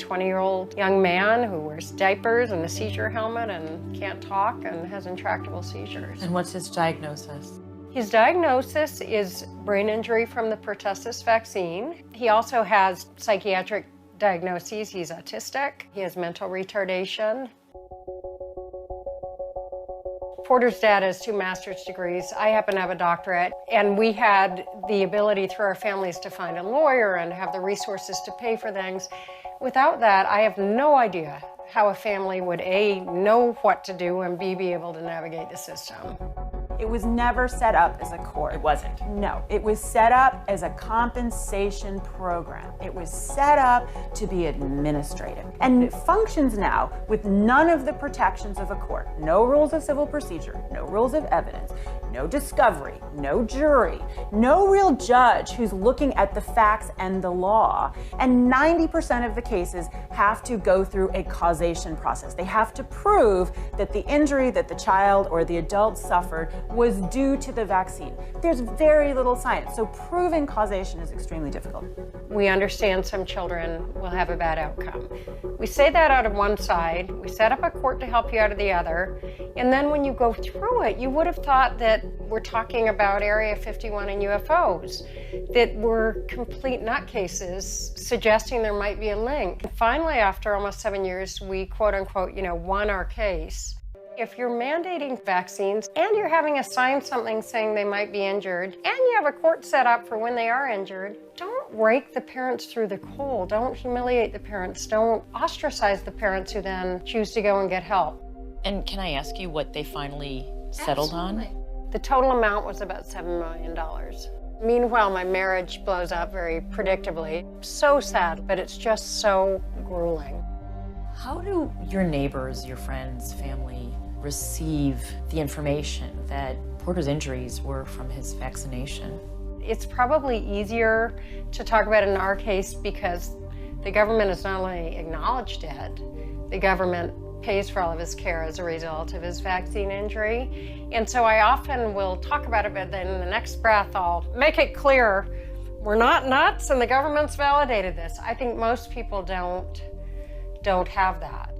20-year-old young man who wears diapers and a seizure helmet and can't talk and has intractable seizures. And what's his diagnosis? His diagnosis is brain injury from the pertussis vaccine. He also has psychiatric diagnoses. He's autistic. He has mental retardation. Porter's dad has 2 master's degrees. I happen to have a doctorate, and we had the ability through our families to find a lawyer and have the resources to pay for things. Without that, I have no idea how a family would A, know what to do, and B, be able to navigate the system. It was never set up as a court. It wasn't. No, it was set up as a compensation program. It was set up to be administrative. And it functions now with none of the protections of a court. No rules of civil procedure, no rules of evidence, no discovery, no jury, no real judge who's looking at the facts and the law. And 90% of the cases have to go through a causation process. They have to prove that the injury that the child or the adult suffered was due to the vaccine. There's very little science, so proving causation is extremely difficult. We understand some children will have a bad outcome. We say that out of one side, we set up a court to help you out of the other, and then when you go through it, you would have thought that we're talking about Area 51 and UFOs, that were complete nutcases suggesting there might be a link. Finally, after almost 7 years, we quote unquote, won our case. If you're mandating vaccines and you're having us sign something saying they might be injured, and you have a court set up for when they are injured, don't rake the parents through the coal. Don't humiliate the parents. Don't ostracize the parents who then choose to go and get help. And can I ask you what they finally settled on? The total amount was about $7 million. Meanwhile, my marriage blows up very predictably. So sad, but it's just so grueling. How do your neighbors, your friends, family receive the information that Porter's injuries were from his vaccination? It's probably easier to talk about it in our case because the government has not only acknowledged it, the government pays for all of his care as a result of his vaccine injury. And so I often will talk about it, but then in the next breath I'll make it clear we're not nuts and the government's validated this. I think most people don't have that.